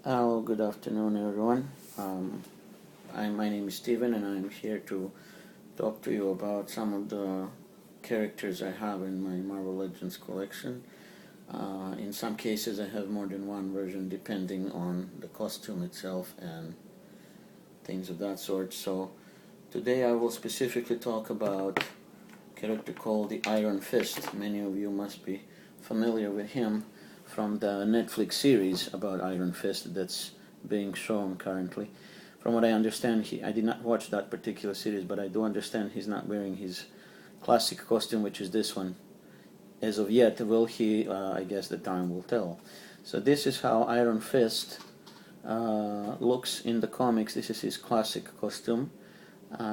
Hello, good afternoon, everyone. My name is Steven, and I'm here to talk to you about some of the characters I have in my Marvel Legends collection. In some cases, I have more than one version depending on the costume itself and things of that sort. So, today I will specifically talk about a character called the Iron Fist. Many of you must be familiar with him from the Netflix series about Iron Fist that's being shown currently. From what I understand, I did not watch that particular series, but I do understand he's not wearing his classic costume, which is this one. As of yet, will he? I guess the time will tell. So this is how Iron Fist looks in the comics. This is his classic costume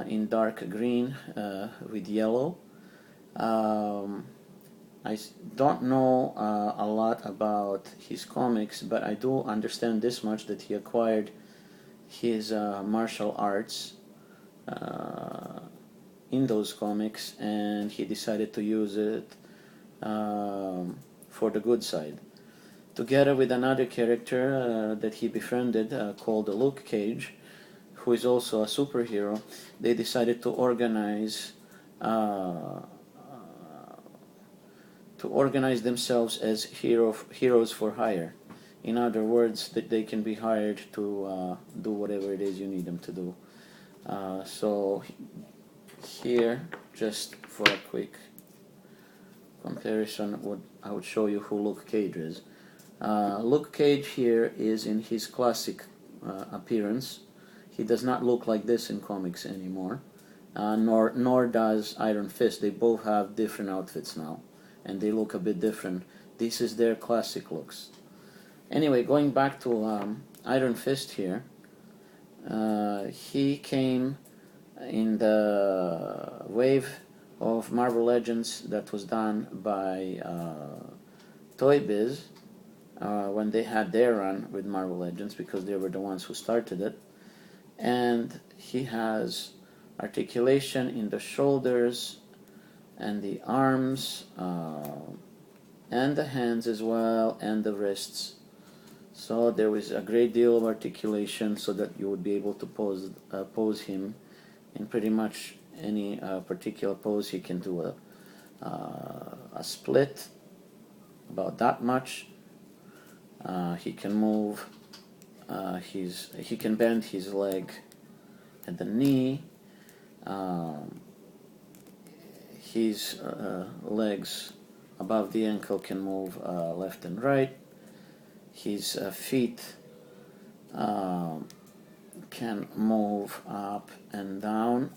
in dark green with yellow. I don't know a lot about his comics, but I do understand this much, that he acquired his martial arts in those comics, and he decided to use it for the good side. Together with another character that he befriended called Luke Cage, who is also a superhero, they decided to organize themselves as heroes for hire. In other words, that they can be hired to do whatever it is you need them to do. So here, just for a quick comparison, I would show you who Luke Cage is. Luke Cage here is in his classic appearance. He does not look like this in comics anymore, nor does Iron Fist. They both have different outfits now, and they look a bit different. This is their classic looks. Anyway, going back to Iron Fist here, he came in the wave of Marvel Legends that was done by Toy Biz when they had their run with Marvel Legends, because they were the ones who started it. And he has articulation in the shoulders and the arms and the hands as well, and the wrists. So there is a great deal of articulation, so that you would be able to pose him in pretty much any particular pose. He can do a split, about that much. He can move. He can bend his leg at the knee. His legs above the ankle can move left and right. His feet can move up and down.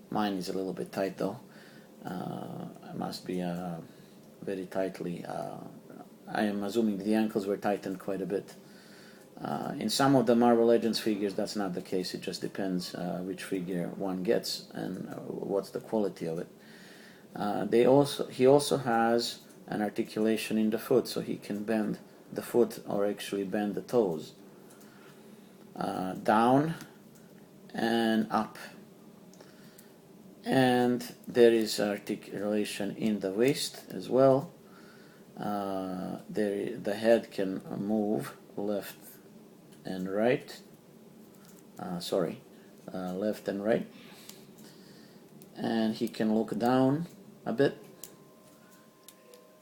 Mine is a little bit tight though. It must be very tightly. I am assuming the ankles were tightened quite a bit. In some of the Marvel Legends figures, that's not the case. It just depends which figure one gets and what's the quality of it. He also has an articulation in the foot, so he can bend the foot, or actually bend the toes, down and up. And there is articulation in the waist as well. The head can move left and right. Left and right. And he can look down a bit.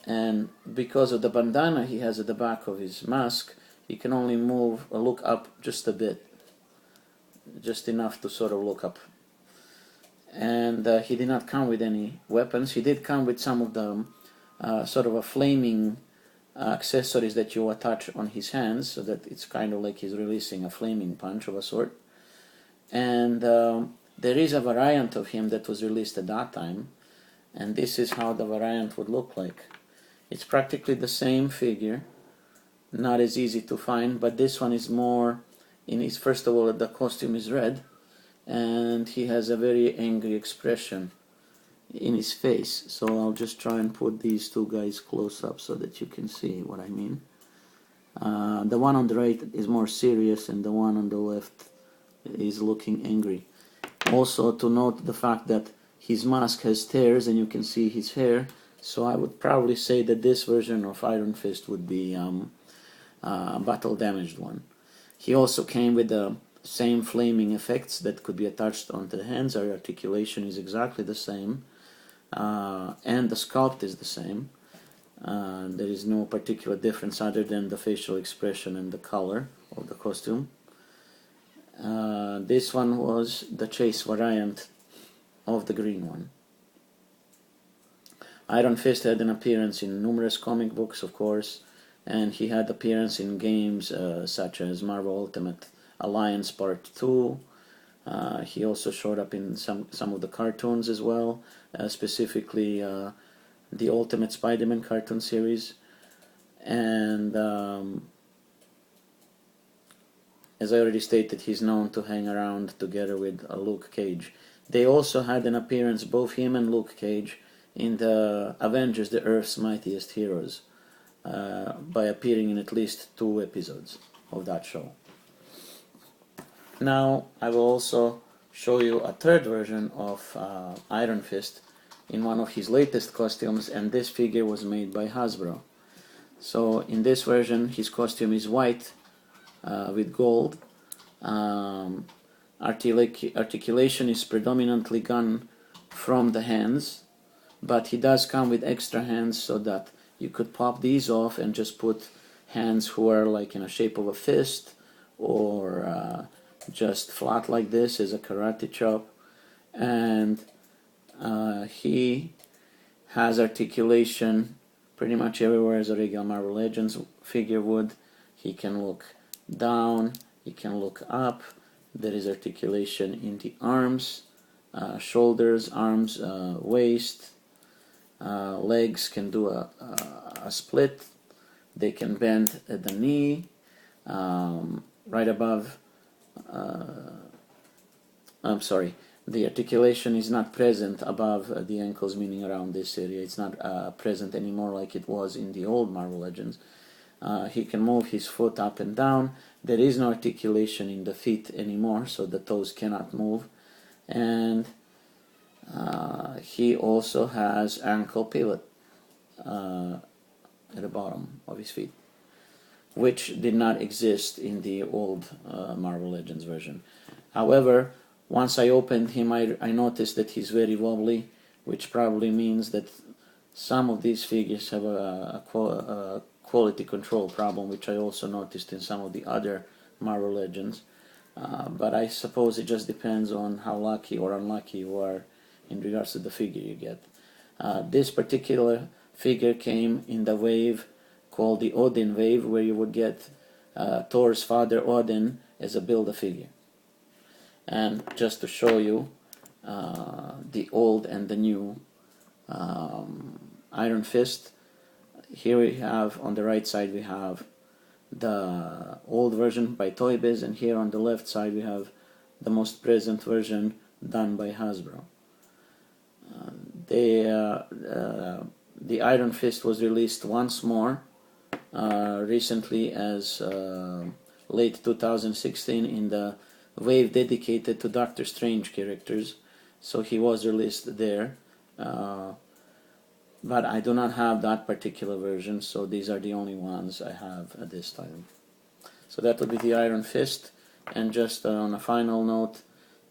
And because of the bandana he has at the back of his mask, he can only look up just a bit, just enough to sort of look up. And he did not come with any weapons. He did come with some of the sort of a flaming accessories that you attach on his hands, so that it's kind of like he's releasing a flaming punch of a sort. And there is a variant of him that was released at that time, and this is how the variant would look like. It's practically the same figure, not as easy to find, but this one is more in his, first of all, the costume is red, and he has a very angry expression in his face. So I'll just try and put these two guys close up so that you can see what I mean. The one on the right is more serious, and the one on the left is looking angry. Also, to note the fact that his mask has tears and you can see his hair, so I would probably say that this version of Iron Fist would be battle damaged one. He also came with the same flaming effects that could be attached onto the hands. Our articulation is exactly the same, and the sculpt is the same. There is no particular difference other than the facial expression and the color of the costume. This one was the chase variant of the green one. Iron Fist had an appearance in numerous comic books, of course, and he had appearance in games such as Marvel Ultimate Alliance Part 2. He also showed up in some of the cartoons as well, specifically the Ultimate Spider-Man cartoon series. And as I already stated, he's known to hang around together with Luke Cage. They also had an appearance, both him and Luke Cage, in the Avengers, the Earth's Mightiest Heroes, by appearing in at least 2 episodes of that show. Now I will also show you a third version of Iron Fist in one of his latest costumes, and this figure was made by Hasbro. So in this version his costume is white with gold. Articulation is predominantly gone from the hands, but he does come with extra hands so that you could pop these off and just put hands who are like in a shape of a fist, or just flat like this as a karate chop. And he has articulation pretty much everywhere as a regular Marvel Legends figure would. He can look down, he can look up. There is articulation in the arms, shoulders, arms, waist. Legs can do a split. They can bend at the knee, right above. I'm sorry, the articulation is not present above the ankles, meaning around this area. It's not present anymore like it was in the old Marvel Legends. He can move his foot up and down. There is no articulation in the feet anymore, so the toes cannot move. And he also has ankle pivot at the bottom of his feet, which did not exist in the old Marvel Legends version. However, once I opened him, I noticed that he's very wobbly, which probably means that some of these figures have a quality control problem, which I also noticed in some of the other Marvel Legends. But I suppose it just depends on how lucky or unlucky you are in regards to the figure you get. This particular figure came in the wave called the Odin wave, where you would get Thor's father Odin as a Build-A-Figure. And just to show you the old and the new Iron Fist, here we have on the right side we have the old version by Toy Biz, and here on the left side we have the most present version done by Hasbro. The Iron Fist was released once more recently as late 2016 in the wave dedicated to Doctor Strange characters, so he was released there. But I do not have that particular version, so these are the only ones I have at this time. So that would be the Iron Fist. And just on a final note,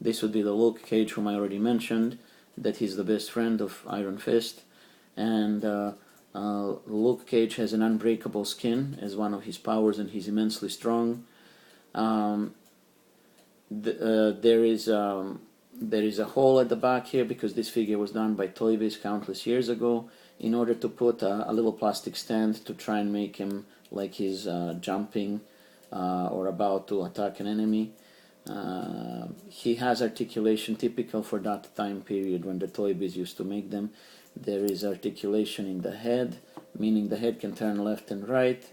this would be the Luke Cage, whom I already mentioned, that he's the best friend of Iron Fist. And Luke Cage has an unbreakable skin as one of his powers, and he's immensely strong. There is a hole at the back here because this figure was done by Toy Biz countless years ago in order to put a little plastic stand to try and make him like he's jumping or about to attack an enemy. He has articulation typical for that time period when the Toy Biz used to make them. There is articulation in the head, meaning the head can turn left and right.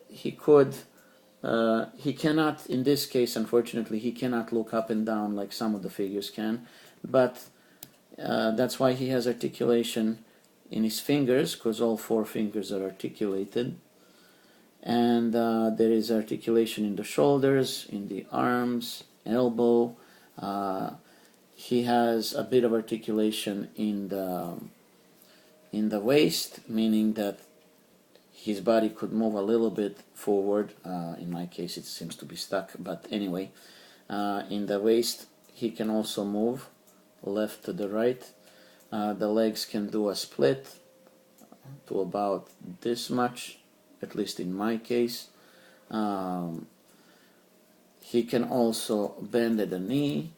He cannot, in this case, unfortunately, he cannot look up and down like some of the figures can, but that's why he has articulation in his fingers, because all 4 fingers are articulated. And there is articulation in the shoulders, in the arms, elbow. He has a bit of articulation in the waist, meaning that his body could move a little bit forward. In my case, it seems to be stuck, but anyway, in the waist, he can also move left to the right. The legs can do a split to about this much, at least in my case. He can also bend at the knee.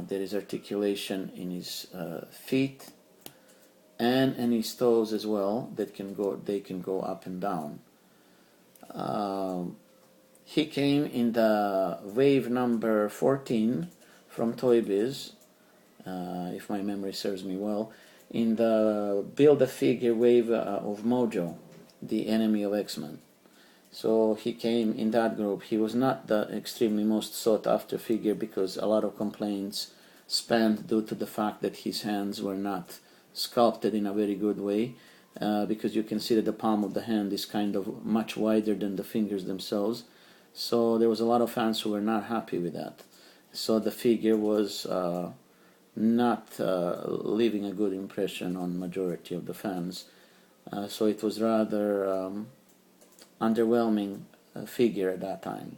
There is articulation in his feet and in his toes as well. They can go up and down. He came in the wave number 14 from Toy Biz, if my memory serves me well, in the Build-A-Figure wave of Mojo, the enemy of X-Men. So he came in that group. He was not the extremely most sought after figure because a lot of complaints spanned due to the fact that his hands were not sculpted in a very good way, because you can see that the palm of the hand is kind of much wider than the fingers themselves. So there was a lot of fans who were not happy with that. So the figure was not leaving a good impression on majority of the fans. So it was rather underwhelming figure at that time.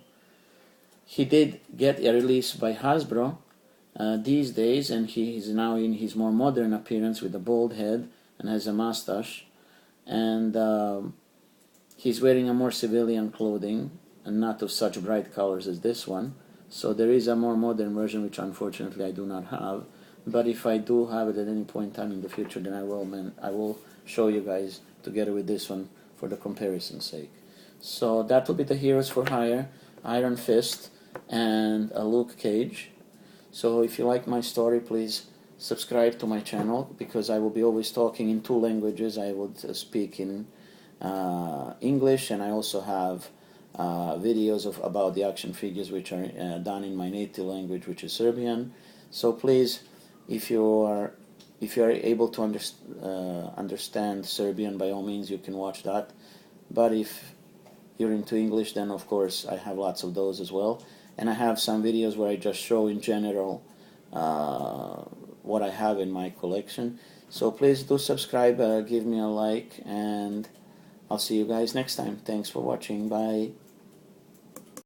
He did get a release by Hasbro these days, and he is now in his more modern appearance with a bald head and has a mustache, and he's wearing a more civilian clothing and not of such bright colors as this one. So there is a more modern version, which unfortunately I do not have, but if I do have it at any point in time in the future, then I will show you guys together with this one for the comparison's sake. So that will be the Heroes for Hire, Iron Fist, and a Luke Cage. So if you like my story, please subscribe to my channel, because I will be always talking in two languages. I would speak in English, and I also have videos about the action figures which are done in my native language, which is Serbian. So please, if you are able to understand Serbian, by all means you can watch that. But if you're into English, then of course I have lots of those as well. And I have some videos where I just show in general what I have in my collection. So please do subscribe, give me a like, and I'll see you guys next time. Thanks for watching. Bye.